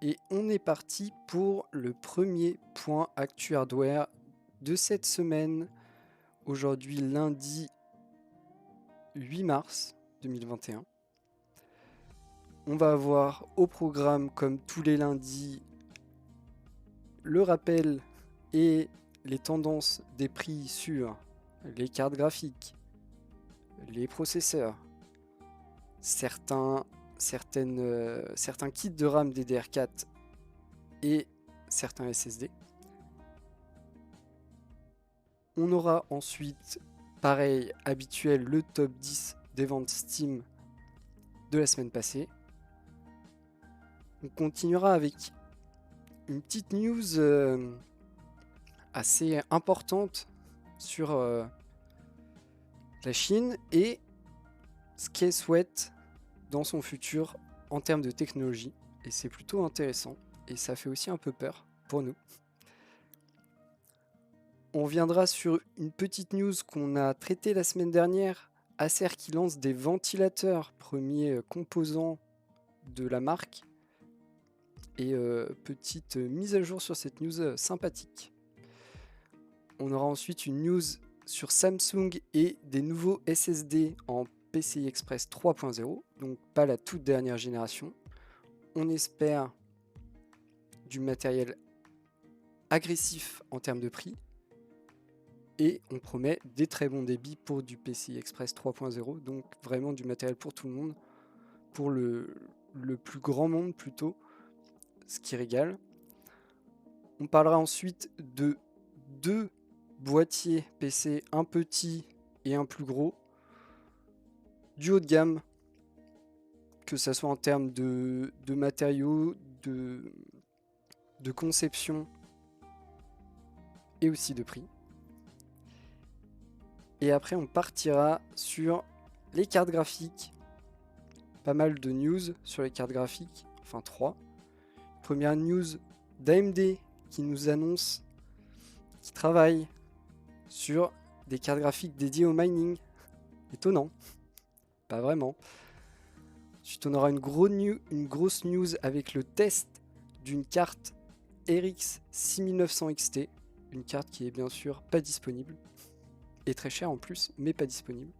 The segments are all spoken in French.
Et on est parti pour le premier point Actu Hardware de cette semaine. Aujourd'hui, lundi 8 mars 2021. On va avoir au programme, comme tous les lundis, le rappel et les tendances des prix sur les cartes graphiques, les processeurs, certains kits de RAM DDR4 et certains SSD. On aura ensuite, pareil, habituel, le top 10 des ventes Steam de la semaine passée. On continuera avec une petite news assez importante sur la Chine et ce qu'elle souhaite dans son futur en termes de technologie. Et c'est plutôt intéressant et ça fait aussi un peu peur pour nous. On reviendra sur une petite news qu'on a traitée la semaine dernière. Acer qui lance des ventilateurs, premier composant de la marque. Et petite mise à jour sur cette news sympathique. On aura ensuite une news sur Samsung et des nouveaux SSD en PCI Express 3.0, donc pas la toute dernière génération. On espère du matériel agressif en termes de prix. Et on promet des très bons débits pour du PCI Express 3.0, donc vraiment du matériel pour tout le monde, pour le plus grand monde plutôt, ce qui régale. On parlera ensuite de deux boîtiers PC, un petit et un plus gros, du haut de gamme, que ce soit en termes de matériaux, de conception et aussi de prix. Et après, on partira sur les cartes graphiques. Pas mal de news sur les cartes graphiques, enfin 3. Première news d'AMD qui nous annonce qu'ils travaillent sur des cartes graphiques dédiées au mining. Étonnant, pas vraiment. Ensuite, on aura une grosse news avec le test d'une carte RX 6900 XT, une carte qui est bien sûr pas disponible, et très chère en plus, mais pas disponible.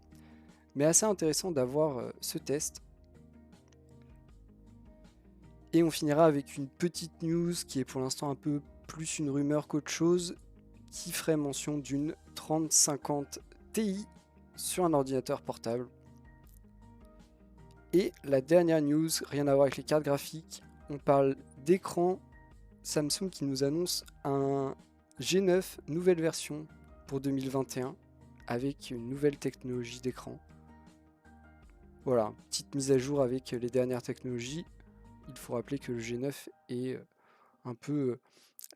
Mais assez intéressant d'avoir ce test. Et on finira avec une petite news qui est pour l'instant un peu plus une rumeur qu'autre chose, qui ferait mention d'une 3050 Ti sur un ordinateur portable. Et la dernière news, rien à voir avec les cartes graphiques, on parle d'écran. Samsung qui nous annonce un G9 nouvelle version pour 2021 avec une nouvelle technologie d'écran. Voilà, petite mise à jour avec les dernières technologies. Il faut rappeler que le G9 est un peu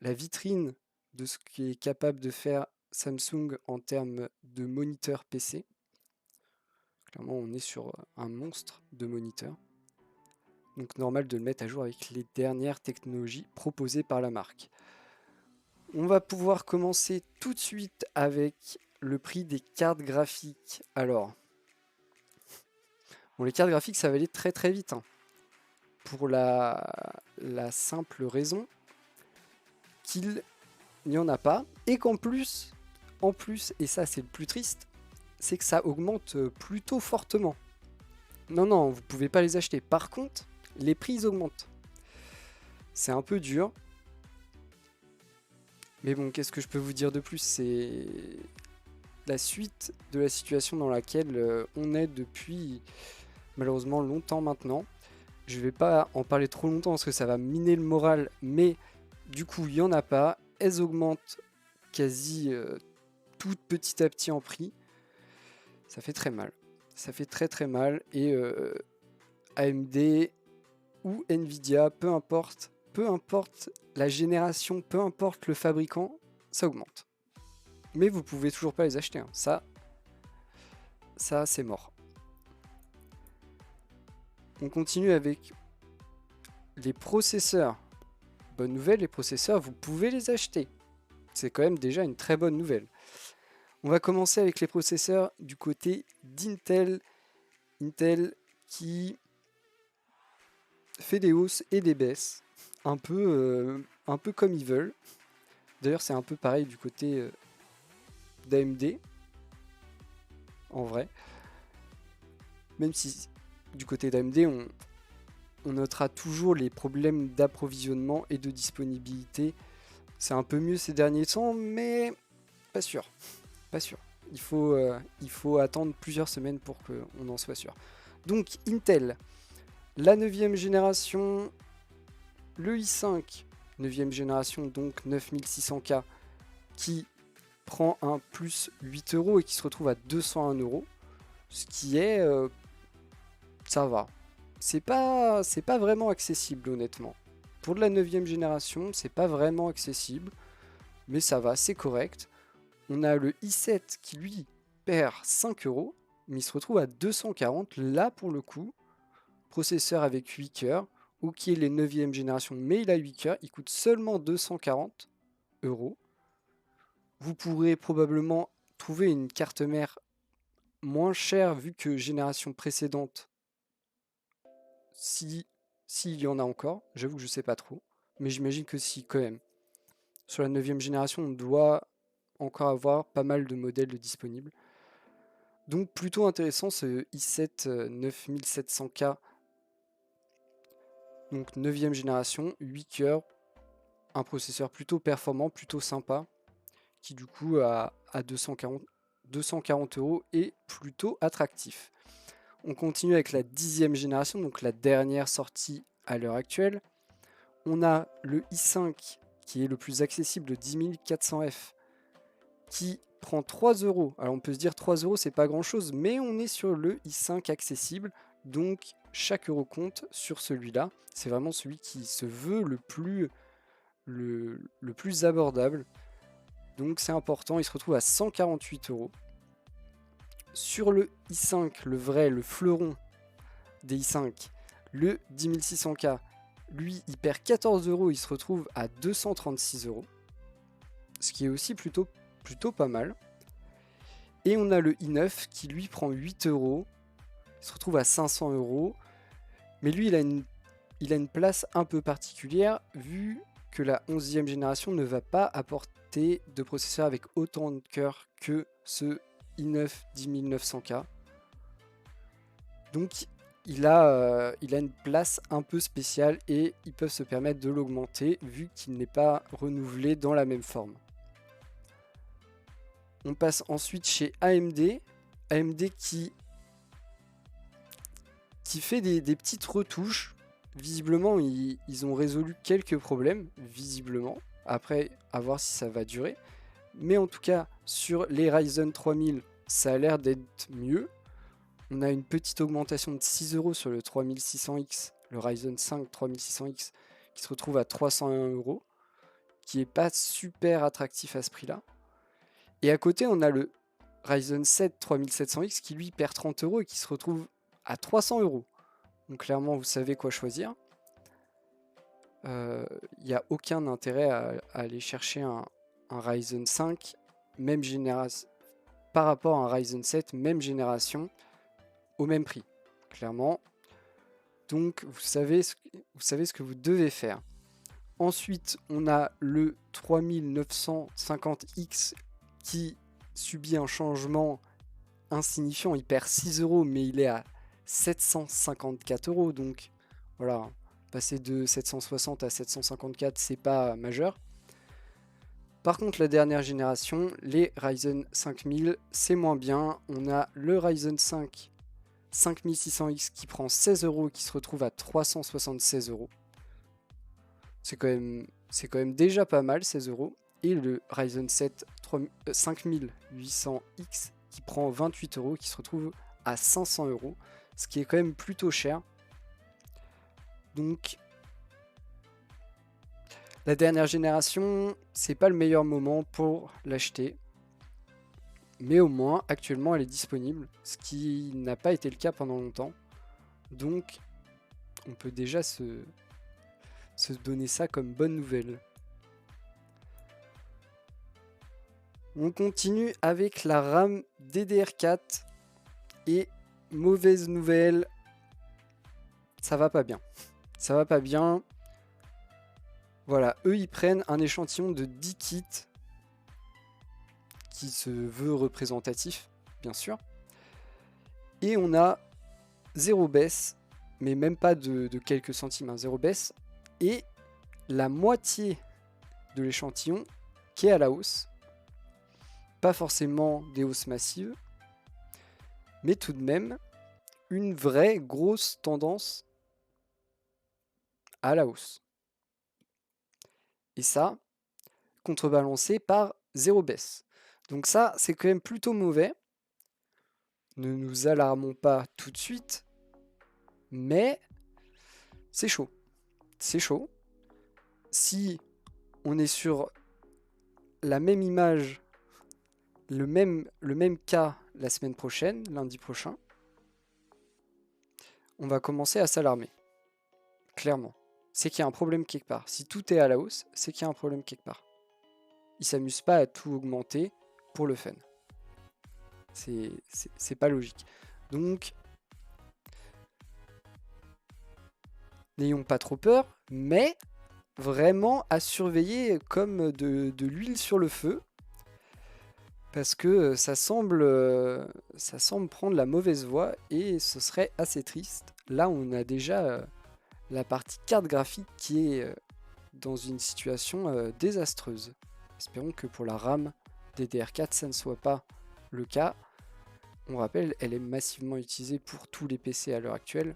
la vitrine de ce qui est capable de faire Samsung en termes de moniteur PC. Clairement, on est sur un monstre de moniteur. Donc normal de le mettre à jour avec les dernières technologies proposées par la marque. On va pouvoir commencer tout de suite avec le prix des cartes graphiques. Alors, bon, les cartes graphiques, ça va aller très très vite. Hein. Pour la simple raison qu'il n'y en a pas. Et qu'en plus, et ça c'est le plus triste, c'est que ça augmente plutôt fortement. Non, vous pouvez pas les acheter. Par contre, les prix augmentent. C'est un peu dur. Mais bon, qu'est-ce que je peux vous dire de plus? C'est la suite de la situation dans laquelle on est depuis malheureusement longtemps maintenant. Je vais pas en parler trop longtemps parce que ça va miner le moral, mais du coup, il n'y en a pas. Elles augmentent quasi tout petit à petit en prix. Ça fait très mal. Ça fait très très mal. Et AMD ou Nvidia, peu importe la génération, peu importe le fabricant, ça augmente. Mais vous pouvez toujours pas les acheter. Hein. Ça c'est mort. On continue avec les processeurs. Bonne nouvelle, les processeurs, vous pouvez les acheter. C'est quand même déjà une très bonne nouvelle. On va commencer avec les processeurs du côté d'Intel. Intel qui fait des hausses et des baisses. un peu comme ils veulent. D'ailleurs, c'est un peu pareil du côté d'AMD, en vrai. Même si du côté d'AMD, on notera toujours les problèmes d'approvisionnement et de disponibilité. C'est un peu mieux ces derniers temps, mais pas sûr. Pas sûr. Il faut attendre plusieurs semaines pour qu'on en soit sûr. Donc Intel, la 9e génération, le i5, 9e génération, donc 9600K, qui prend un plus 8 € et qui se retrouve à 201 €. Ce qui est... ça va. C'est pas vraiment accessible, honnêtement. Pour de la 9e génération, c'est pas vraiment accessible, mais ça va, c'est correct. On a le i7 qui, lui, perd 5 €, mais il se retrouve à 240. Là, pour le coup, processeur avec 8 cœurs, ou qui est les 9e génération, mais il a 8 cœurs, il coûte seulement 240 €. Vous pourrez probablement trouver une carte mère moins chère vu que génération précédente, s'il y en a encore. J'avoue que je sais pas trop, mais j'imagine que si, quand même. Sur la 9e génération, on doit encore avoir pas mal de modèles disponibles. Donc plutôt intéressant ce i7 9700K. Donc 9e génération, 8 cœurs, un processeur plutôt performant, plutôt sympa, qui du coup à 240 € est plutôt attractif. On continue avec la 10e génération, donc la dernière sortie à l'heure actuelle. On a le i5 qui est le plus accessible, le 10400F, qui prend 3 €. Alors on peut se dire 3 € c'est pas grand chose, mais on est sur le i5 accessible, donc chaque euro compte sur celui-là. C'est vraiment celui qui se veut le plus abordable. Donc c'est important, il se retrouve à 148 €. Sur le i5, le vrai, le fleuron des i5, le 10600K, lui, il perd 14 €, il se retrouve à 236 €. Ce qui est aussi plutôt pas mal. Et on a le i9 qui lui prend 8 €, il se retrouve à 500 €. Mais lui, il a une place un peu particulière vu que la 11e génération ne va pas apporter de processeur avec autant de cœurs que ce i9 10900K. Donc il a une place un peu spéciale et ils peuvent se permettre de l'augmenter vu qu'il n'est pas renouvelé dans la même forme. On passe ensuite chez AMD. AMD qui fait des petites retouches. Visiblement, ils ont résolu quelques problèmes, visiblement. Après, à voir si ça va durer. Mais en tout cas, sur les Ryzen 3000, ça a l'air d'être mieux. On a une petite augmentation de 6 € sur le 3600X, le Ryzen 5 3600X, qui se retrouve à 301 €, qui n'est pas super attractif à ce prix-là. Et à côté, on a le Ryzen 7 3700X qui lui perd 30 € et qui se retrouve à 300 €. Donc clairement, vous savez quoi choisir. Il n'y a aucun intérêt à aller chercher un Ryzen 5, même génération, par rapport à un Ryzen 7, même génération, au même prix, clairement. Donc vous savez ce que vous devez faire. Ensuite, on a le 3950X qui subit un changement insignifiant. Il perd 6 €, mais il est à 754 €. Donc voilà, passer de 760 à 754, c'est pas majeur. Par contre, la dernière génération, les Ryzen 5000, c'est moins bien. On a le Ryzen 5 5600X qui prend 16 € et qui se retrouve à 376 €. C'est quand même déjà pas mal, 16 €. Et le Ryzen 7 5800X qui prend 28 €, qui se retrouve à 500 €, ce qui est quand même plutôt cher. Donc la dernière génération, c'est pas le meilleur moment pour l'acheter. Mais au moins, actuellement, elle est disponible, ce qui n'a pas été le cas pendant longtemps. Donc, on peut déjà se donner ça comme bonne nouvelle. On continue avec la RAM DDR4. Et mauvaise nouvelle, ça va pas bien. Ça va pas bien. Voilà, eux ils prennent un échantillon de 10 kits qui se veut représentatif, bien sûr. Et on a 0 baisse, mais même pas de quelques centimes, 0 baisse. Et la moitié de l'échantillon qui est à la hausse. Pas forcément des hausses massives, mais tout de même une vraie grosse tendance à la hausse. Et ça, contrebalancé par 0 baisse. Donc ça, c'est quand même plutôt mauvais. Ne nous alarmons pas tout de suite, mais c'est chaud. C'est chaud. Si on est sur la même image, le même cas la semaine prochaine, lundi prochain, on va commencer à s'alarmer. Clairement. C'est qu'il y a un problème quelque part. Si tout est à la hausse, c'est qu'il y a un problème quelque part. Ils s'amusent pas à tout augmenter pour le fun. C'est pas logique. Donc, n'ayons pas trop peur, mais vraiment à surveiller comme de l'huile sur le feu. Parce que ça semble prendre la mauvaise voie et ce serait assez triste. Là, on a déjà la partie carte graphique qui est dans une situation désastreuse. Espérons que pour la RAM DDR4, ça ne soit pas le cas. On rappelle, elle est massivement utilisée pour tous les PC à l'heure actuelle.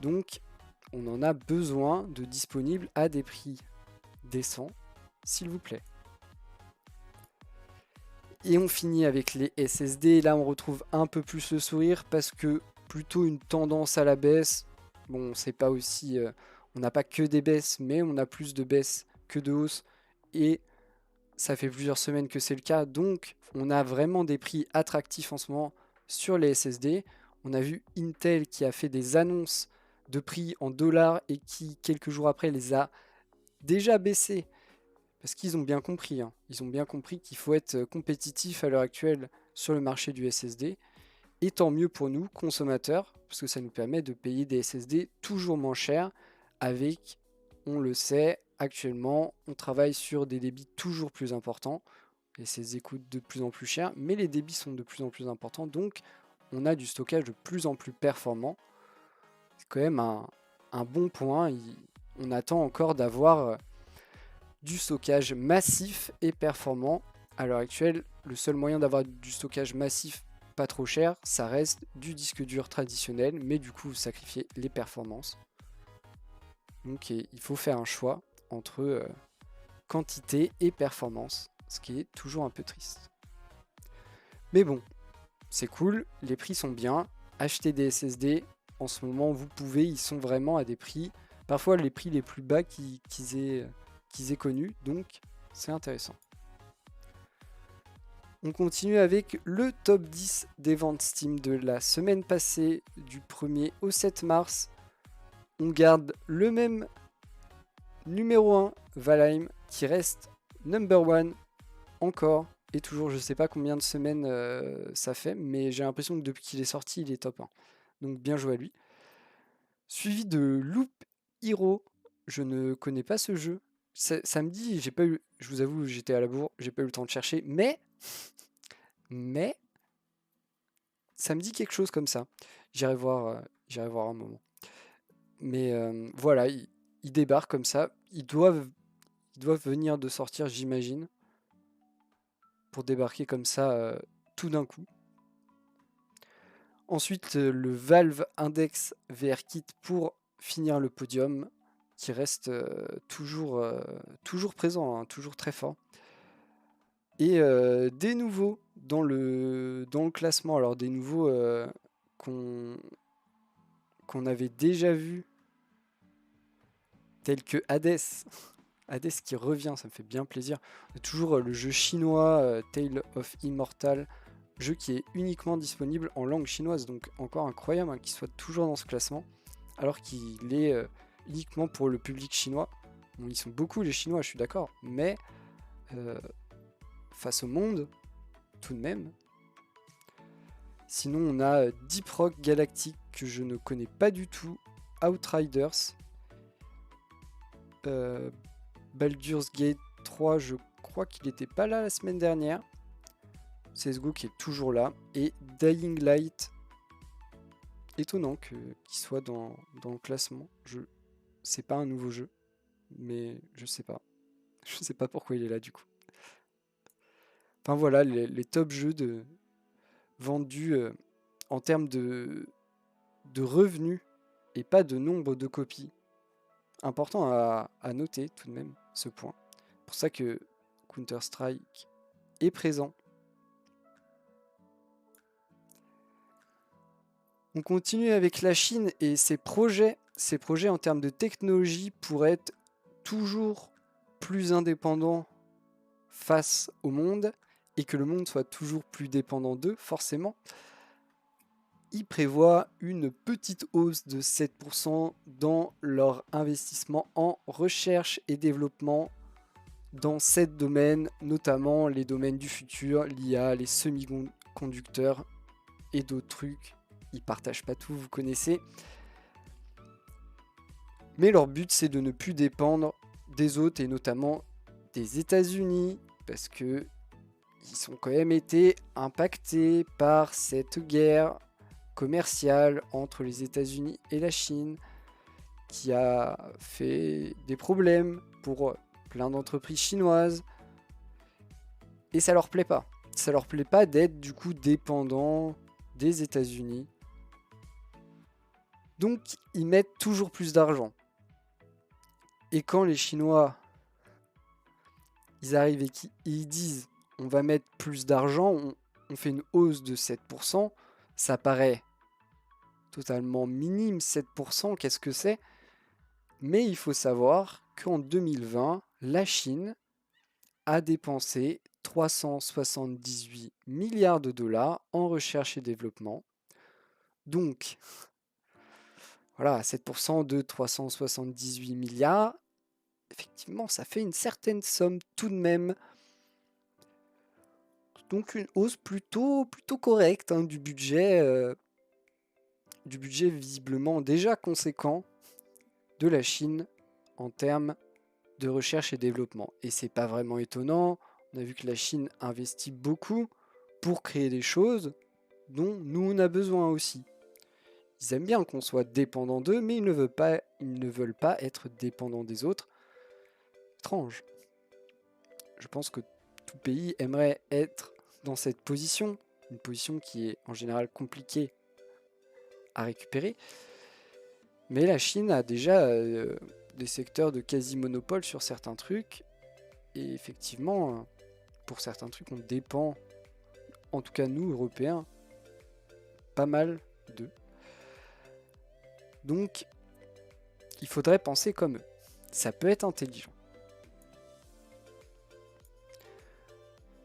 Donc, on en a besoin de disponibles à des prix décents, s'il vous plaît. Et on finit avec les SSD. Là, on retrouve un peu plus le sourire parce que plutôt une tendance à la baisse. Bon, c'est pas aussi... on n'a pas que des baisses, mais on a plus de baisses que de hausses. Et ça fait plusieurs semaines que c'est le cas. Donc, on a vraiment des prix attractifs en ce moment sur les SSD. On a vu Intel qui a fait des annonces de prix en dollars et qui, quelques jours après, les a déjà baissés. Parce qu'ils ont bien compris. Ils ont bien compris qu'il faut être compétitif à l'heure actuelle sur le marché du SSD. Et tant mieux pour nous, consommateurs, parce que ça nous permet de payer des SSD toujours moins chers avec, on le sait, actuellement, on travaille sur des débits toujours plus importants. Les SSD coûtent de plus en plus cher, mais les débits sont de plus en plus importants, donc on a du stockage de plus en plus performant. C'est quand même un bon point. On attend encore d'avoir du stockage massif et performant. À l'heure actuelle, le seul moyen d'avoir du stockage massif pas trop cher, ça reste du disque dur traditionnel, mais du coup, vous sacrifiez les performances. Donc, il faut faire un choix entre quantité et performance, ce qui est toujours un peu triste. Mais bon, c'est cool, les prix sont bien. Achetez des SSD, en ce moment, vous pouvez, ils sont vraiment à des prix, parfois les prix les plus bas qu'ils aient connus, donc c'est intéressant. On continue avec le top 10 des ventes Steam de la semaine passée, du 1er au 7 mars. On garde le même numéro 1, Valheim, qui reste number 1 encore. Et toujours, je sais pas combien de semaines ça fait, mais j'ai l'impression que depuis qu'il est sorti, il est top 1. Donc bien joué à lui. Suivi de Loop Hero, je ne connais pas ce jeu. Samedi, j'ai pas eu, je vous avoue, j'étais à la bourre, j'ai pas eu le temps de chercher, mais ça me dit quelque chose comme ça. J'irai voir un moment. Mais voilà, ils débarquent comme ça. Ils doivent venir de sortir, j'imagine, pour débarquer comme ça tout d'un coup. Ensuite, le Valve Index VR Kit pour finir le podium, qui reste toujours présent, toujours très fort. Et des nouveaux dans le classement. Alors des nouveaux qu'on avait déjà vus, tels que Hades. Hades qui revient, ça me fait bien plaisir. Toujours le jeu chinois Tale of Immortal, jeu qui est uniquement disponible en langue chinoise, donc encore incroyable qu'il soit toujours dans ce classement, alors qu'il est uniquement pour le public chinois. Bon, ils sont beaucoup les Chinois, je suis d'accord, mais face au monde, tout de même. Sinon, on a Deep Rock Galactic que je ne connais pas du tout, Outriders, Baldur's Gate 3, je crois qu'il n'était pas là la semaine dernière. CSGO qui est toujours là. Et Dying Light, étonnant qu'il soit dans le classement. C'est pas un nouveau jeu, mais je sais pas. Je sais pas pourquoi il est là du coup. Enfin voilà, les top jeux vendus en termes de revenus et pas de nombre de copies. Important à noter tout de même ce point. C'est pour ça que Counter-Strike est présent. On continue avec la Chine et ses projets. Ses projets en termes de technologie pour être toujours plus indépendants face au monde et que le monde soit toujours plus dépendant d'eux, forcément. Ils prévoient une petite hausse de 7% dans leur investissement en recherche et développement dans 7 domaines, notamment les domaines du futur, l'IA, les semi-conducteurs et d'autres trucs. Ils partagent pas tout, vous connaissez. Mais leur but, c'est de ne plus dépendre des autres et notamment des États-Unis, parce que ils ont quand même été impactés par cette guerre commerciale entre les États-Unis et la Chine, qui a fait des problèmes pour plein d'entreprises chinoises. Et ça leur plaît pas. Ça leur plaît pas d'être du coup dépendants des États-Unis. Donc ils mettent toujours plus d'argent. Et quand les Chinois ils arrivent et ils disent on va mettre plus d'argent, on fait une hausse de 7%, ça paraît totalement minime, 7%, qu'est-ce que c'est? Mais il faut savoir qu'en 2020, la Chine a dépensé 378 milliards de dollars en recherche et développement. Donc, voilà, 7% de 378 milliards, effectivement, ça fait une certaine somme tout de même. Donc une hausse plutôt correcte du budget visiblement déjà conséquent de la Chine en termes de recherche et développement. Et c'est pas vraiment étonnant, on a vu que la Chine investit beaucoup pour créer des choses dont nous on a besoin aussi. Ils aiment bien qu'on soit dépendant d'eux, mais ils ne veulent pas être dépendants des autres. Étrange. Je pense que tout pays aimerait être dans cette position, une position qui est en général compliquée à récupérer. Mais la Chine a déjà des secteurs de quasi-monopole sur certains trucs. Et effectivement, pour certains trucs, on dépend, en tout cas nous, Européens, pas mal d'eux. Donc, il faudrait penser comme eux. Ça peut être intelligent.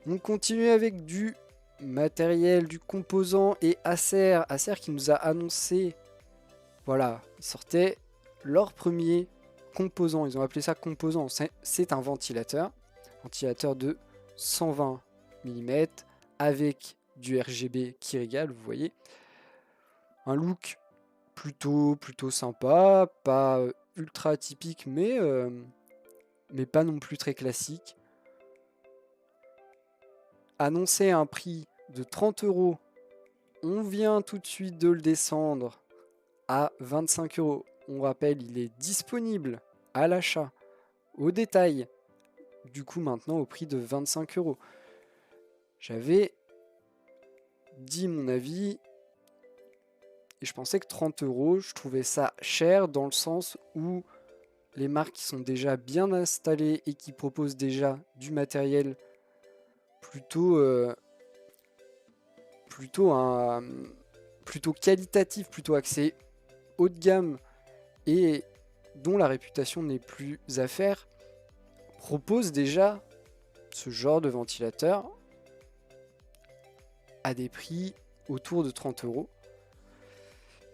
On continue avec du matériel, du composant et Acer. Acer qui nous a annoncé, voilà, ils sortaient leur premier composant. Ils ont appelé ça composant. C'est un ventilateur de 120 mm avec du RGB qui régale, vous voyez. Un look plutôt sympa, pas ultra atypique, mais pas non plus très classique. Annoncé un prix de 30 €, on vient tout de suite de le descendre à 25 €. On rappelle, il est disponible à l'achat, au détail, du coup maintenant au prix de 25 €. J'avais dit mon avis et je pensais que 30 €, je trouvais ça cher dans le sens où les marques qui sont déjà bien installées et qui proposent déjà du matériel plutôt qualitatif, plutôt axé haut de gamme et dont la réputation n'est plus à faire, proposent déjà ce genre de ventilateur à des prix autour de 30 €.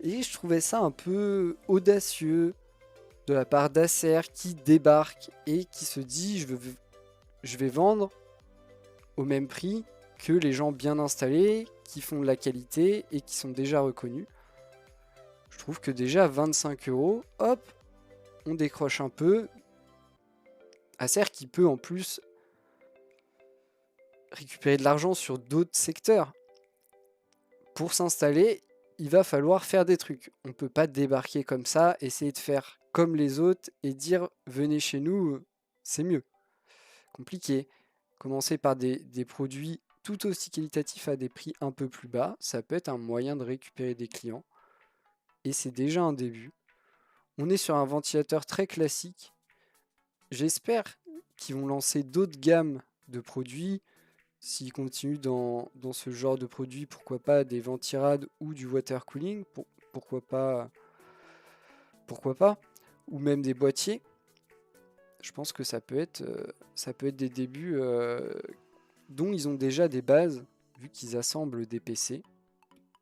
Et je trouvais ça un peu audacieux de la part d'Acer qui débarque et qui se dit je vais vendre au même prix que les gens bien installés qui font de la qualité et qui sont déjà reconnus. Je trouve que déjà 25 €, hop, on décroche un peu. Acer qui peut en plus récupérer de l'argent sur d'autres secteurs. Pour s'installer, il va falloir faire des trucs. On ne peut pas débarquer comme ça, essayer de faire comme les autres et dire venez chez nous, c'est mieux. Compliqué. Commencer par des produits tout aussi qualitatifs à des prix un peu plus bas, ça peut être un moyen de récupérer des clients. Et c'est déjà un début. On est sur un ventilateur très classique. J'espère qu'ils vont lancer d'autres gammes de produits. S'ils continuent dans ce genre de produits, pourquoi pas des ventirades ou du water cooling, pourquoi pas, ou même des boîtiers. Je pense que ça peut être des débuts dont ils ont déjà des bases, vu qu'ils assemblent des PC.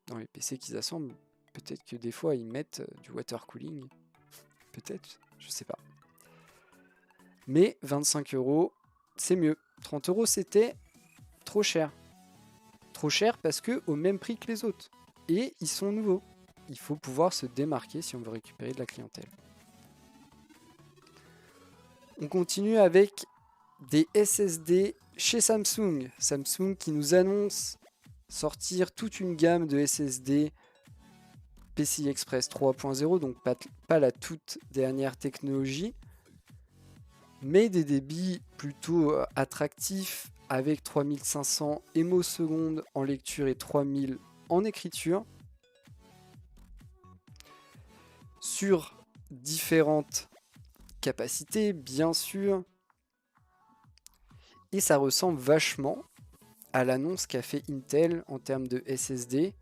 Dans les PC qu'ils assemblent, peut-être que des fois ils mettent du water cooling. Peut-être, je sais pas. Mais 25 €, c'est mieux. 30 € c'était trop cher. Trop cher parce que au même prix que les autres. Et ils sont nouveaux. Il faut pouvoir se démarquer si on veut récupérer de la clientèle. On continue avec des SSD chez Samsung. Samsung qui nous annonce sortir toute une gamme de SSD PCI Express 3.0, donc pas la toute dernière technologie, mais des débits plutôt attractifs avec 3500 ms en lecture et 3000 en écriture sur différentes capacités, bien sûr. Et ça ressemble vachement à l'annonce qu'a fait Intel en termes de SSD.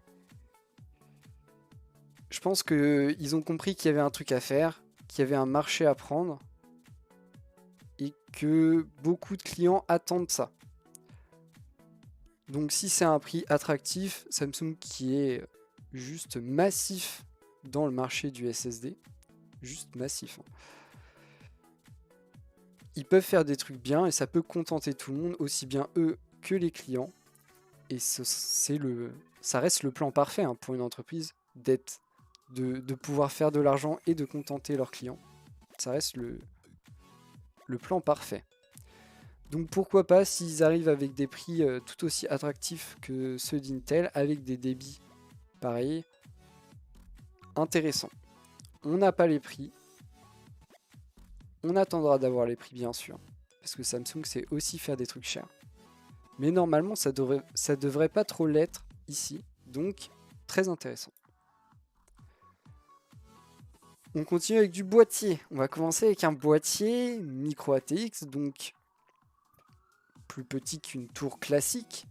Je pense qu'ils ont compris qu'il y avait un truc à faire, qu'il y avait un marché à prendre et que beaucoup de clients attendent ça. Donc si c'est un prix attractif, Samsung qui est juste massif dans le marché du SSD, juste massif, hein. Ils peuvent faire des trucs bien et ça peut contenter tout le monde, aussi bien eux que les clients. Et ça reste le plan parfait hein, pour une entreprise de pouvoir faire de l'argent et de contenter leurs clients. Ça reste le plan parfait. Donc pourquoi pas s'ils arrivent avec des prix tout aussi attractifs que ceux d'Intel, avec des débits pareils, intéressant. On n'a pas les prix. On attendra d'avoir les prix bien sûr. Parce que Samsung sait aussi faire des trucs chers. Mais normalement ça devrait pas trop l'être ici. Donc très intéressant. On continue avec du boîtier. On va commencer avec un boîtier micro ATX, donc plus petit qu'une tour classique,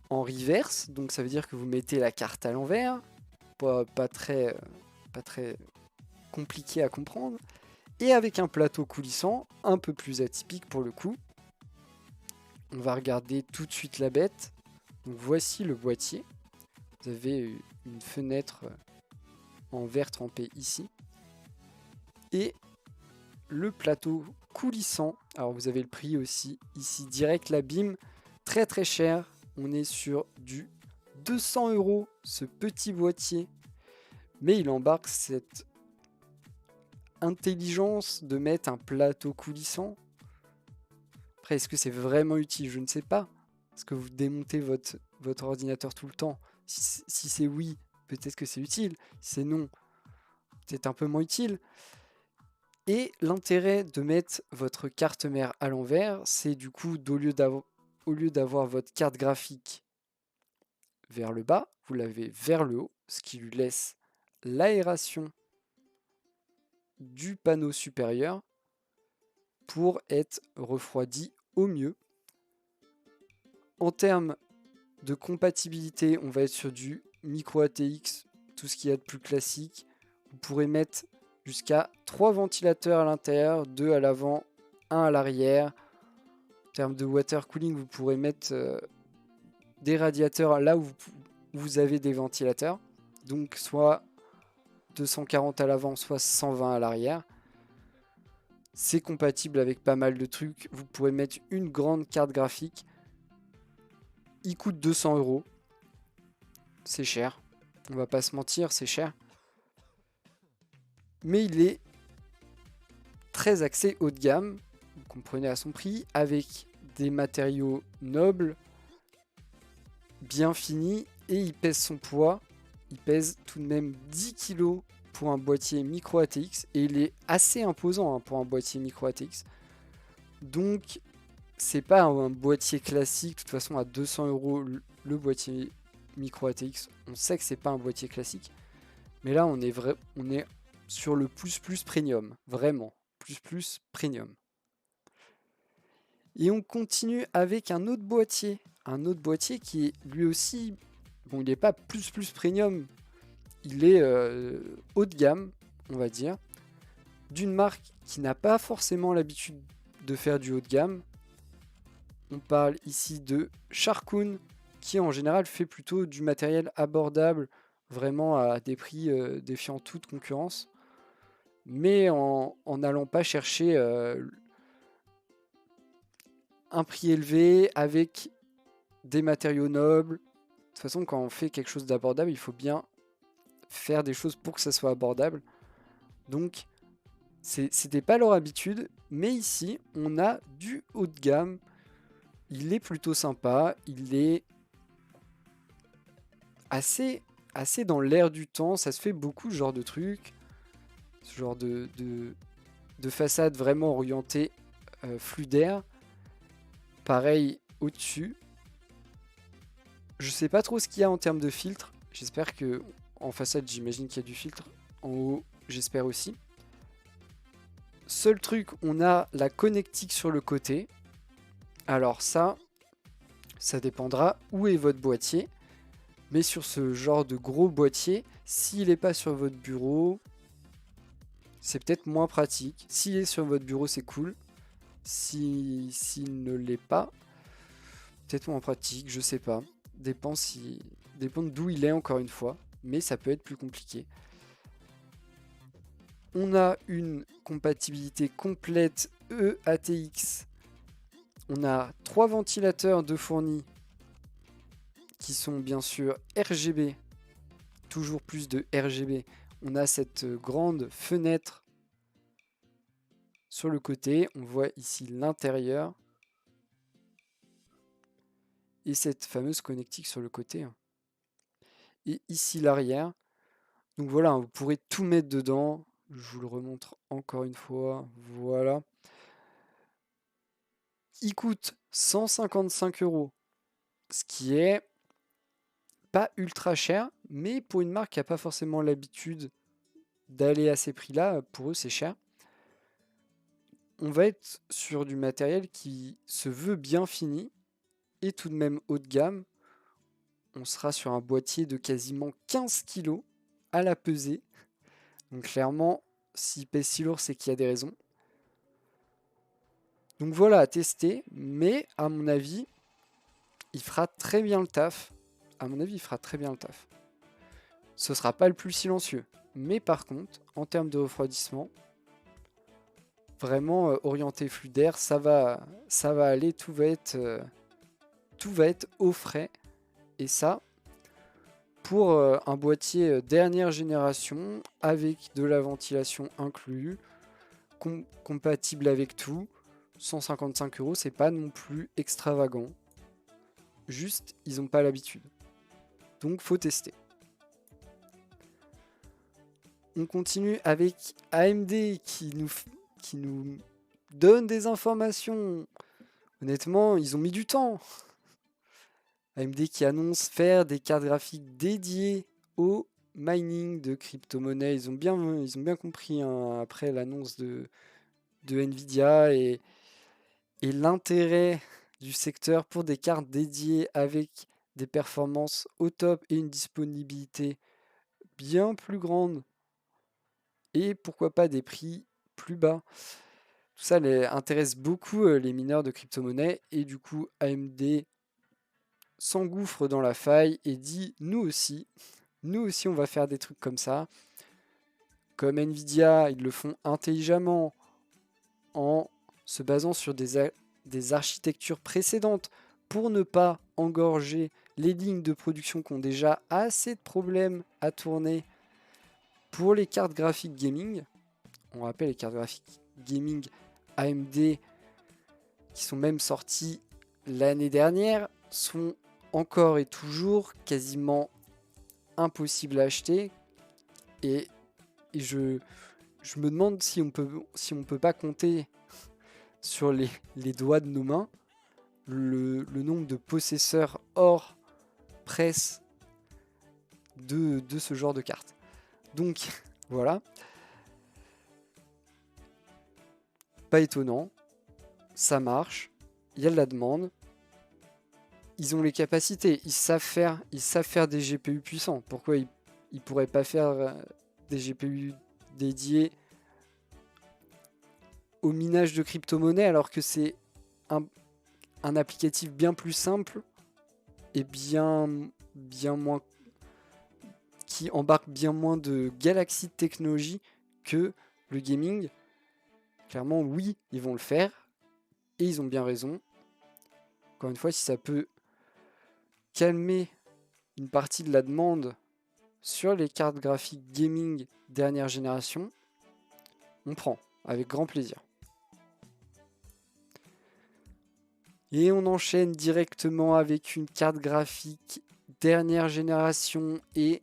en reverse, donc ça veut dire que vous mettez la carte à l'envers, pas très compliqué à comprendre, et avec un plateau coulissant, un peu plus atypique pour le coup. On va regarder tout de suite la bête. Donc voici le boîtier. Vous avez une fenêtre en verre trempé ici. Et le plateau coulissant. Alors vous avez le prix aussi ici direct, la BIM, très très cher. On est sur du 200 € ce petit boîtier. Mais il embarque cette intelligence de mettre un plateau coulissant. Après, est-ce que c'est vraiment utile? Je ne sais pas. Est-ce que vous démontez votre ordinateur tout le temps? Si c'est oui, peut-être que c'est utile. Si c'est non, c'est un peu moins utile. Et l'intérêt de mettre votre carte mère à l'envers, c'est du coup, au lieu d'avoir votre carte graphique vers le bas, vous l'avez vers le haut, ce qui lui laisse l'aération du panneau supérieur pour être refroidi au mieux. En termes de compatibilité, on va être sur du micro ATX, tout ce qu'il y a de plus classique. Vous pourrez mettre jusqu'à 3 ventilateurs à l'intérieur, 2 à l'avant, 1 à l'arrière. En termes de water cooling, vous pourrez mettre des radiateurs là où vous avez des ventilateurs. Donc soit 240 à l'avant, soit 120 à l'arrière. C'est compatible avec pas mal de trucs. Vous pourrez mettre une grande carte graphique. Il coûte 200 €. C'est cher. On va pas se mentir, c'est cher. Mais il est très axé haut de gamme. comprenez à son prix, avec des matériaux nobles, bien finis, et il pèse son poids. Il pèse tout de même 10 kg pour un boîtier micro ATX, et il est assez imposant hein, pour un boîtier micro ATX. Donc c'est pas un boîtier classique, de toute façon à 200 € le boîtier micro ATX, on sait que c'est pas un boîtier classique, mais là on est sur le plus premium, vraiment, plus premium. Et on continue avec un autre boîtier qui est lui aussi, bon il n'est pas plus premium, il est haut de gamme, on va dire, d'une marque qui n'a pas forcément l'habitude de faire du haut de gamme. On parle ici de Sharkoon, qui en général fait plutôt du matériel abordable, vraiment à des prix défiant toute concurrence, mais en n'allant pas chercher un prix élevé avec des matériaux nobles. De toute façon, quand on fait quelque chose d'abordable, il faut bien faire des choses pour que ça soit abordable. Donc, c'était pas leur habitude, mais ici, on a du haut de gamme. Il est plutôt sympa, il est assez dans l'air du temps, ça se fait beaucoup ce genre de truc, ce genre de façade vraiment orientée flux d'air. Pareil au-dessus. Je sais pas trop ce qu'il y a en termes de filtre, j'espère que en façade j'imagine qu'il y a du filtre, en haut j'espère aussi. Seul truc, on a la connectique sur le côté. Alors ça dépendra où est votre boîtier. Mais sur ce genre de gros boîtier, s'il n'est pas sur votre bureau, c'est peut-être moins pratique. S'il est sur votre bureau, c'est cool. S'il ne l'est pas, peut-être moins pratique, je sais pas. Dépend d'où il est encore une fois, mais ça peut être plus compliqué. On a une compatibilité complète EATX. On a 3 ventilateurs de fournis qui sont bien sûr RGB, toujours plus de RGB. On a cette grande fenêtre sur le côté, on voit ici l'intérieur et cette fameuse connectique sur le côté. Et ici l'arrière. Donc voilà, vous pourrez tout mettre dedans. Je vous le remontre encore une fois. Voilà. Il coûte 155 €, ce qui est pas ultra cher, mais pour une marque qui n'a pas forcément l'habitude d'aller à ces prix-là, pour eux c'est cher. On va être sur du matériel qui se veut bien fini et tout de même haut de gamme. On sera sur un boîtier de quasiment 15 kg à la pesée. Donc clairement, s'il pèse si lourd, c'est qu'il y a des raisons. Donc voilà, à tester, mais à mon avis, il fera très bien le taf. À mon avis, il fera très bien le taf. Ce sera pas le plus silencieux, mais par contre, en termes de refroidissement, vraiment orienté flux d'air, ça va aller, tout va être au frais. Et ça, pour un boîtier dernière génération, avec de la ventilation inclus, compatible avec tout, 155 €, c'est pas non plus extravagant. Juste, ils n'ont pas l'habitude. Donc, faut tester. On continue avec AMD qui nous donne des informations. Honnêtement, ils ont mis du temps. AMD qui annonce faire des cartes graphiques dédiées au mining de crypto-monnaies. Ils ont bien compris hein, après l'annonce de Nvidia et l'intérêt du secteur pour des cartes dédiées avec des performances au top et une disponibilité bien plus grande et pourquoi pas des prix plus bas. Tout ça intéresse beaucoup les mineurs de crypto-monnaies et du coup AMD s'engouffre dans la faille et dit nous aussi on va faire des trucs comme ça. Comme Nvidia, ils le font intelligemment en se basant sur des architectures précédentes pour ne pas engorger les lignes de production qui ont déjà assez de problèmes à tourner pour les cartes graphiques gaming. On rappelle les cartes graphiques gaming AMD qui sont même sortis l'année dernière, sont encore et toujours quasiment impossibles à acheter. Et je me demande si on peut pas compter sur les doigts de nos mains le nombre de possesseurs hors presse de ce genre de cartes. Donc voilà, pas étonnant, ça marche, il y a de la demande, ils ont les capacités, ils savent faire des GPU puissants. Pourquoi ils pourraient pas faire des GPU dédiés au minage de crypto-monnaies alors que c'est un applicatif bien plus simple et bien moins, qui embarque bien moins de galaxies de technologie que le gaming. Clairement, oui, ils vont le faire et ils ont bien raison. Encore une fois, si ça peut calmer une partie de la demande sur les cartes graphiques gaming dernière génération, on prend avec grand plaisir. Et on enchaîne directement avec une carte graphique dernière génération et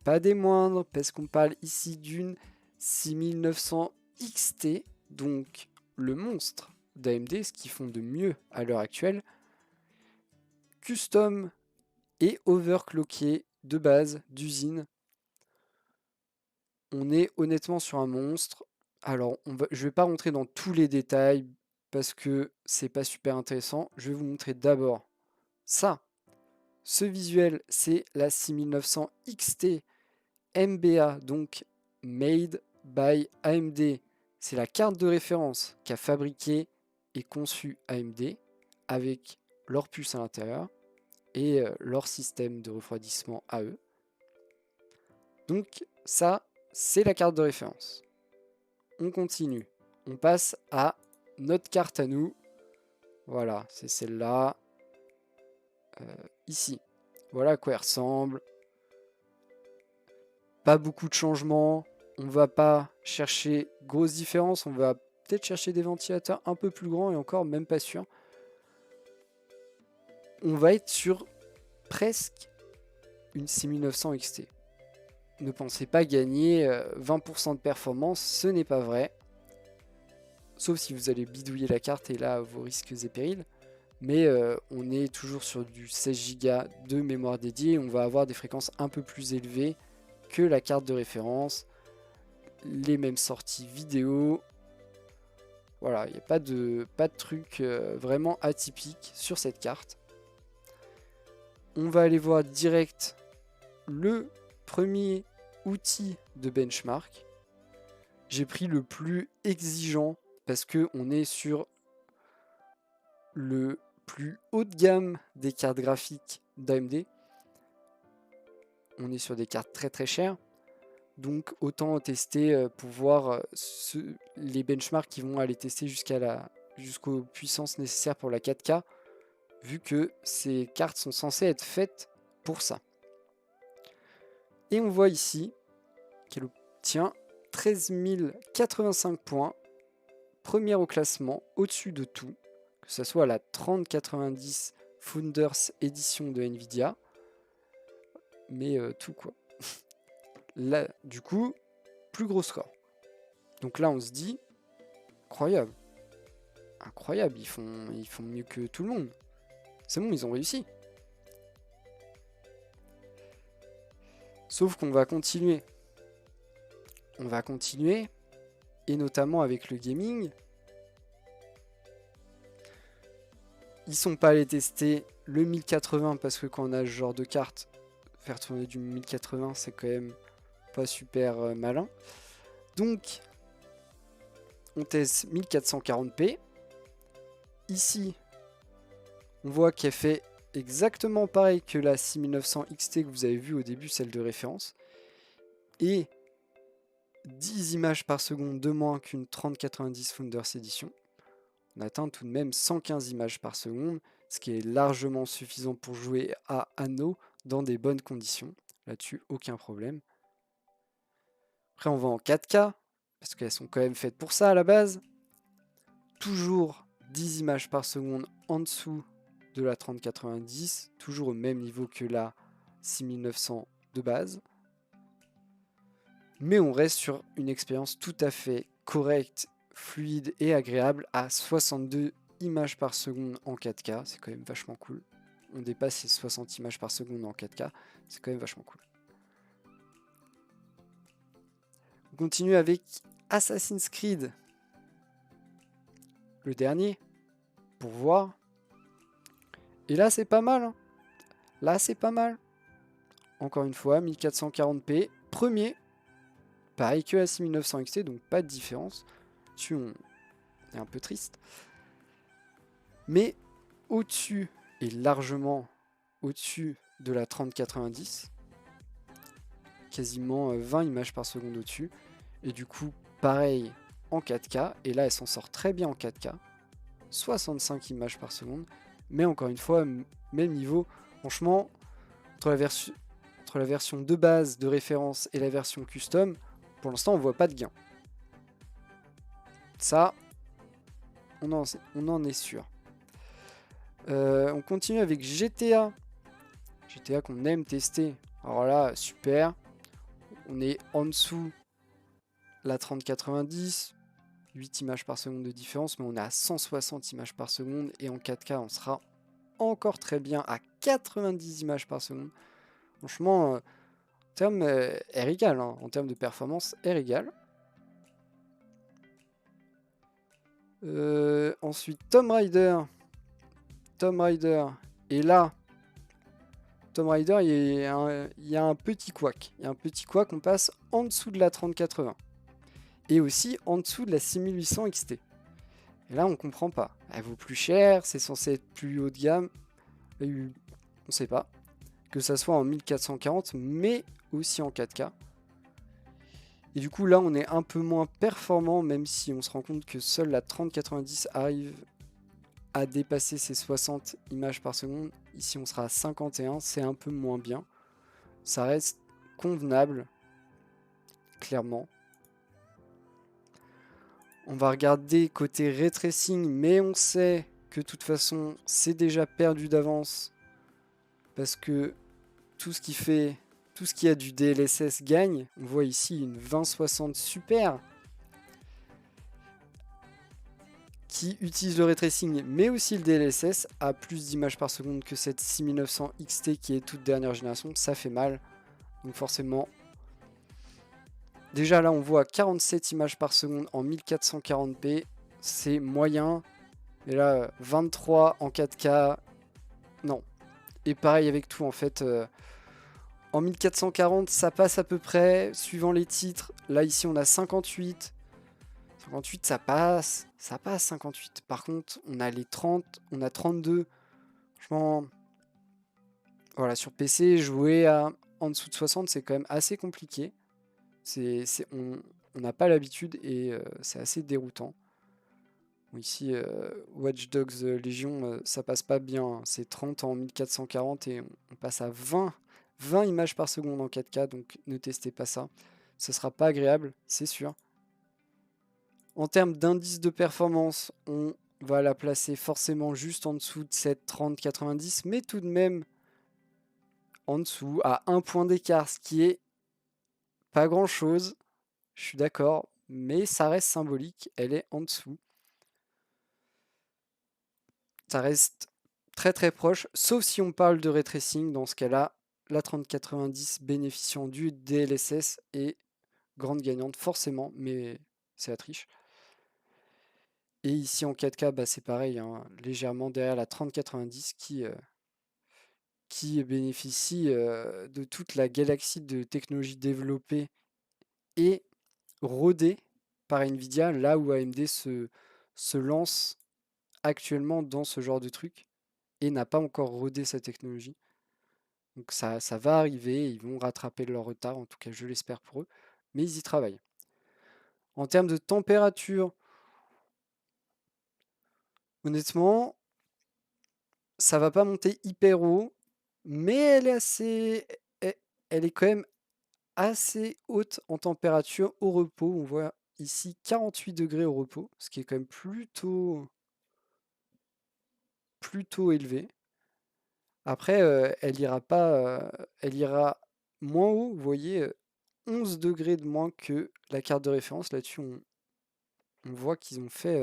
pas des moindres, parce qu'on parle ici d'une 6900 XT, donc le monstre d'AMD, ce qu'ils font de mieux à l'heure actuelle. Custom et overclocké de base, d'usine. On est honnêtement sur un monstre. Alors, je vais pas rentrer dans tous les détails parce que c'est pas super intéressant. Je vais vous montrer d'abord ça. Ce visuel, c'est la 6900 XT MBA, donc Made by AMD. C'est la carte de référence qu'a fabriqué et conçu AMD avec leur puce à l'intérieur et leur système de refroidissement à eux. Donc ça, c'est la carte de référence. On continue. On passe à notre carte à nous. Voilà, c'est celle-là. Ici. Voilà à quoi elle ressemble. Pas beaucoup de changements. On va pas chercher grosse différence. On va peut-être chercher des ventilateurs un peu plus grands et encore même pas sûr. On va être sur presque une 6900 XT. Ne pensez pas gagner 20% de performance, ce n'est pas vrai. Sauf si vous allez bidouiller la carte et là vos risques et périls. Mais on est toujours sur du 16 Go de mémoire dédiée. On va avoir des fréquences un peu plus élevées que la carte de référence. Les mêmes sorties vidéo. Voilà, il n'y a pas de truc vraiment atypique sur cette carte. On va aller voir direct le premier outil de benchmark. J'ai pris le plus exigeant parce qu'on est sur le plus haut de gamme des cartes graphiques d'AMD. On est sur des cartes très très chères. Donc autant tester pour voir les benchmarks qui vont aller tester jusqu'aux puissances nécessaires pour la 4K, vu que ces cartes sont censées être faites pour ça. Et on voit ici qu'elle obtient 13 085 points, première au classement, au-dessus de tout, que ce soit la 3090 Founders Edition de Nvidia, mais tout quoi. Là, du coup, plus gros score. Donc là, on se dit, incroyable. Incroyable, ils font mieux que tout le monde. C'est bon, ils ont réussi. Sauf qu'on va continuer. On va continuer, et notamment avec le gaming. Ils sont pas allés tester le 1080 parce que quand on a ce genre de carte, faire tourner du 1080, c'est quand même pas super malin. Donc, on teste 1440p. Ici, on voit qu'elle fait exactement pareil que la 6900 XT que vous avez vu au début, celle de référence. Et 10 images par seconde de moins qu'une 3090 Founders Edition. On atteint tout de même 115 images par seconde, ce qui est largement suffisant pour jouer à Anno dans des bonnes conditions. Là-dessus, aucun problème. Après, on va en 4K, parce qu'elles sont quand même faites pour ça à la base. Toujours 10 images par seconde en dessous de la 3090, toujours au même niveau que la 6900 de base. Mais on reste sur une expérience tout à fait correcte, fluide et agréable à 62 images par seconde en 4K. C'est quand même vachement cool. On dépasse les 60 images par seconde en 4K. C'est quand même vachement cool. On continue avec Assassin's Creed. Le dernier. Pour voir. Et là, c'est pas mal. Hein. Là, c'est pas mal. Encore une fois, 1440p. Premier. Pareil que la 6900 XT, donc pas de différence. Dessus, on est un peu triste. Mais au-dessus, et largement au-dessus de la 3090, quasiment 20 images par seconde au-dessus. Et du coup, pareil en 4K. Et là, elle s'en sort très bien en 4K. 65 images par seconde. Mais encore une fois, même niveau. Franchement, entre la version de base de référence et la version custom, pour l'instant, on voit pas de gain. Ça, on en est sûr. On continue avec GTA. GTA qu'on aime tester. Alors là, super. On est en dessous la 3090. 8 images par seconde de différence, mais on est à 160 images par seconde. Et en 4K, on sera encore très bien à 90 images par seconde. Franchement, en termes, elle régale. Hein. En termes de performance, elle régale. Ensuite, Tomb Raider. Tomb Raider. Et là, Tomb Raider, il y a un petit couac. Il y a un petit couac, on passe en dessous de la 3080. Et aussi en dessous de la 6800 XT. Et là, on comprend pas. Elle vaut plus cher, c'est censé être plus haut de gamme. On sait pas. Que ça soit en 1440, mais aussi en 4K. Et du coup, là, on est un peu moins performant, même si on se rend compte que seule la 3090 arrive à dépasser ses 60 images par seconde. Ici, on sera à 51, c'est un peu moins bien. Ça reste convenable, clairement. On va regarder côté ray tracing, mais on sait que de toute façon, c'est déjà perdu d'avance. Parce que tout ce qui a du DLSS gagne. On voit ici une 2060 Super qui utilise le ray tracing mais aussi le DLSS à plus d'images par seconde que cette 6900 XT qui est toute dernière génération. Ça fait mal. Donc forcément, déjà là on voit 47 images par seconde en 1440p. C'est moyen. Et là 23 en 4K. Non. Et pareil avec tout en fait. En 1440 ça passe à peu près suivant les titres. Là ici on a 58. 58 ça passe 58. Par contre on a les 30, on a 32. Franchement, voilà, sur PC jouer en dessous de 60 c'est quand même assez compliqué. On n'a pas l'habitude et c'est assez déroutant. Bon, ici Watch Dogs Legion ça passe pas bien. Hein. C'est 30 en 1440 et on passe à 20 images par seconde en 4K, donc ne testez pas ça. Ce sera pas agréable, c'est sûr. En termes d'indice de performance, on va la placer forcément juste en dessous de cette 3090, mais tout de même en dessous, à un point d'écart, ce qui est pas grand chose. Je suis d'accord, mais ça reste symbolique, elle est en dessous. Ça reste très très proche, sauf si on parle de ray tracing. Dans ce cas-là, la 3090 bénéficiant du DLSS est grande gagnante, forcément, mais c'est la triche. Et ici en 4K, bah, c'est pareil, hein, légèrement derrière la 3090 qui bénéficie de toute la galaxie de technologies développées et rodées par Nvidia, là où AMD se lance actuellement dans ce genre de truc et n'a pas encore rodé sa technologie. Donc ça va arriver, ils vont rattraper leur retard, en tout cas je l'espère pour eux, mais ils y travaillent. En termes de température, honnêtement, ça va pas monter hyper haut, mais elle est quand même assez haute en température au repos. On voit ici 48 degrés au repos, ce qui est quand même plutôt élevée. Après, elle ira pas, elle ira moins haut. Vous voyez, 11 degrés de moins que la carte de référence. Là-dessus, on voit qu'ils ont fait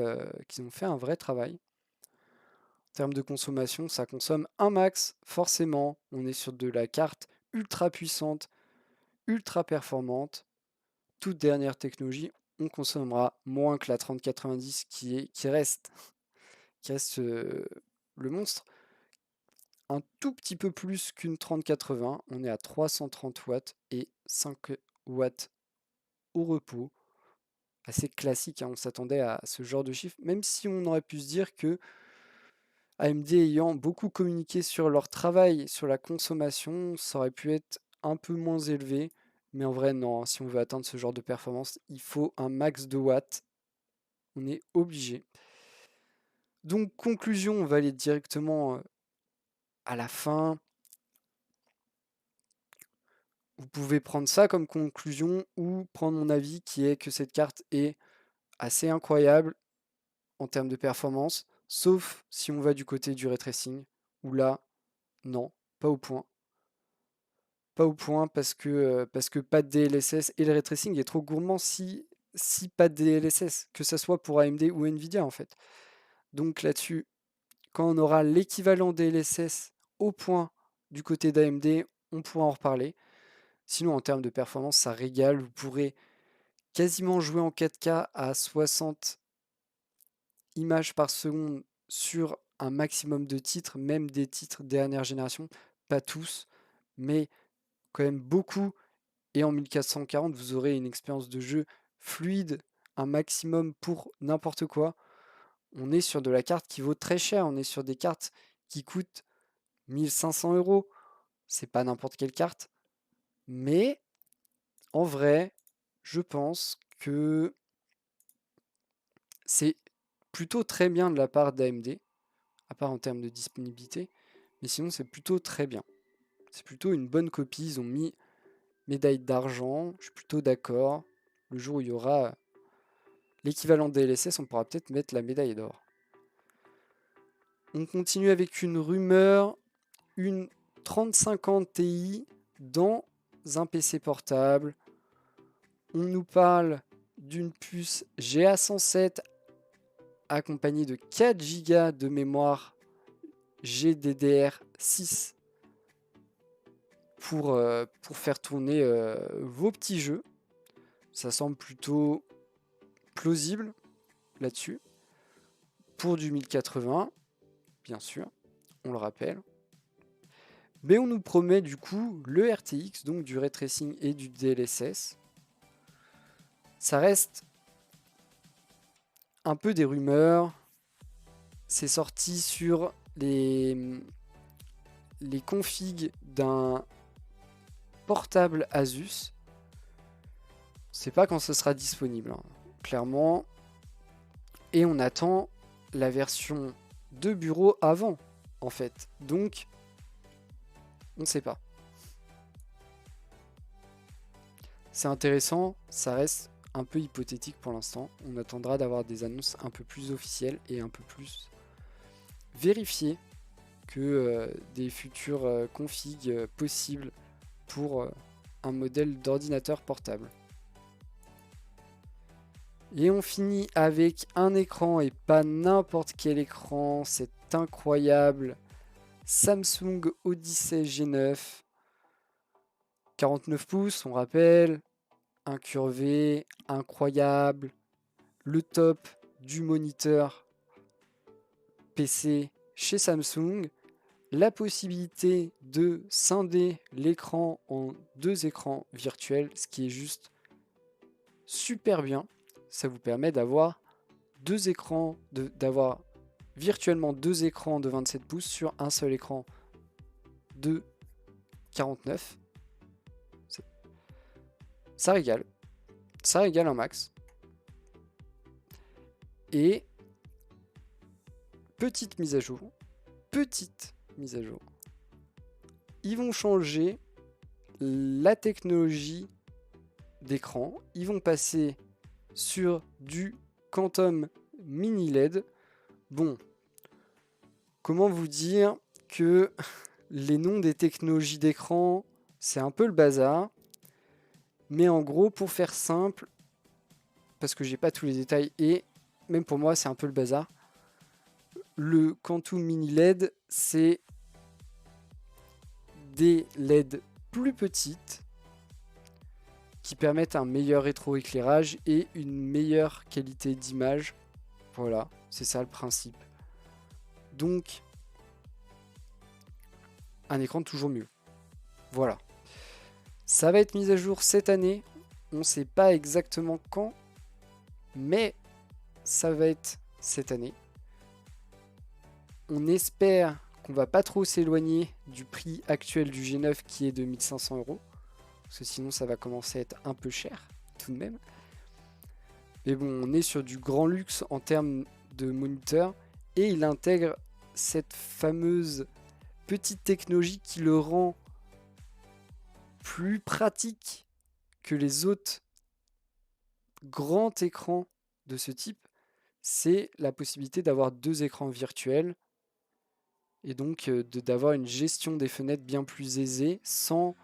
un vrai travail. En termes de consommation, ça consomme un max, forcément. On est sur de la carte ultra puissante, ultra performante. Toute dernière technologie, on consommera moins que la 3090 qui reste le monstre. Un tout petit peu plus qu'une 3080, on est à 330 watts et 5 watts au repos. Assez classique, hein, on s'attendait à ce genre de chiffre, même si on aurait pu se dire que AMD ayant beaucoup communiqué sur leur travail, sur la consommation, ça aurait pu être un peu moins élevé. Mais en vrai, non, hein, si on veut atteindre ce genre de performance, il faut un max de watts. On est obligé. Donc, conclusion, on va aller directement à la fin. Vous pouvez prendre ça comme conclusion ou prendre mon avis qui est que cette carte est assez incroyable en termes de performance, sauf si on va du côté du ray tracing, où là, non, pas au point. Pas au point parce que pas de DLSS et le ray tracing est trop gourmand si pas de DLSS, que ce soit pour AMD ou Nvidia en fait. Donc là-dessus, quand on aura l'équivalent DLSS au point du côté d'AMD, on pourra en reparler. Sinon, en termes de performance, ça régale. Vous pourrez quasiment jouer en 4K à 60 images par seconde sur un maximum de titres, même des titres dernière génération. Pas tous, mais quand même beaucoup. Et en 1440, vous aurez une expérience de jeu fluide, un maximum pour n'importe quoi. On est sur de la carte qui vaut très cher. On est sur des cartes qui coûtent 1500 euros. C'est pas n'importe quelle carte. Mais en vrai, je pense que c'est plutôt très bien de la part d'AMD, à part en termes de disponibilité, mais sinon c'est plutôt très bien. C'est plutôt une bonne copie, ils ont mis médaille d'argent, je suis plutôt d'accord. Le jour où il y aura l'équivalent DLSS, on pourra peut-être mettre la médaille d'or. On continue avec une rumeur, une 3050 Ti dans un PC portable. On nous parle d'une puce GA107 accompagné de 4 Go de mémoire GDDR6 pour faire tourner vos petits jeux. Ça semble plutôt plausible là-dessus. Pour du 1080, bien sûr, on le rappelle. Mais on nous promet du coup le RTX, donc du ray tracing et du DLSS. Ça reste un peu des rumeurs. C'est sorti sur les configs d'un portable Asus. On ne sait pas quand ce sera disponible, hein, clairement. Et on attend la version de bureau avant, en fait. Donc, on ne sait pas. C'est intéressant, ça reste un peu hypothétique pour l'instant. On attendra d'avoir des annonces un peu plus officielles et un peu plus vérifiées que des futurs configs possibles pour un modèle d'ordinateur portable. Et on finit avec un écran et pas n'importe quel écran, c'est incroyable. Samsung Odyssey G9, 49 pouces, on rappelle, incurvé, incroyable, le top du moniteur PC chez Samsung, la possibilité de scinder l'écran en 2 écrans virtuels, ce qui est juste super bien. Ça vous permet d'avoir 2 écrans, d'avoir virtuellement 2 écrans de 27 pouces sur un seul écran de 49. Ça régale. Ça régale un max. Et petite mise à jour. Ils vont changer la technologie d'écran. Ils vont passer sur du Quantum Mini LED. Bon, comment vous dire que les noms des technologies d'écran, c'est un peu le bazar. Mais en gros, pour faire simple, parce que j'ai pas tous les détails et même pour moi, c'est un peu le bazar. Le Quantum Mini LED, c'est des LED plus petites qui permettent un meilleur rétroéclairage et une meilleure qualité d'image. Voilà, c'est ça le principe. Donc, un écran toujours mieux. Voilà. Ça va être mis à jour cette année. On ne sait pas exactement quand, mais ça va être cette année. On espère qu'on va pas trop s'éloigner du prix actuel du G9 qui est de 1500 €. Parce que sinon ça va commencer à être un peu cher tout de même. Mais bon, on est sur du grand luxe en termes de moniteur. Et il intègre cette fameuse petite technologie qui le rend plus pratique que les autres grands écrans de ce type. C'est la possibilité d'avoir 2 écrans virtuels et donc d'avoir une gestion des fenêtres bien plus aisée sans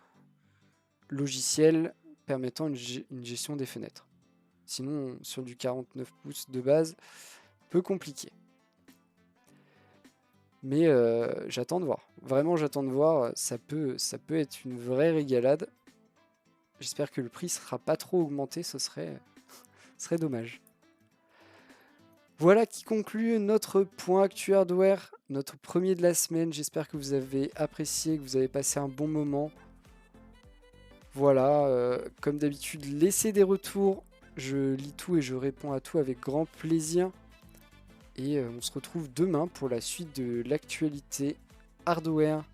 logiciel permettant une gestion des fenêtres. Sinon, sur du 49 pouces de base, peu compliqué. Mais j'attends de voir. Vraiment, j'attends de voir. Ça peut être une vraie régalade. J'espère que le prix ne sera pas trop augmenté. Ce serait dommage. Voilà qui conclut notre point Actu Hardware, notre premier de la semaine. J'espère que vous avez apprécié, que vous avez passé un bon moment. Voilà, comme d'habitude, laissez des retours. Je lis tout et je réponds à tout avec grand plaisir. Et on se retrouve demain pour la suite de l'actualité hardware.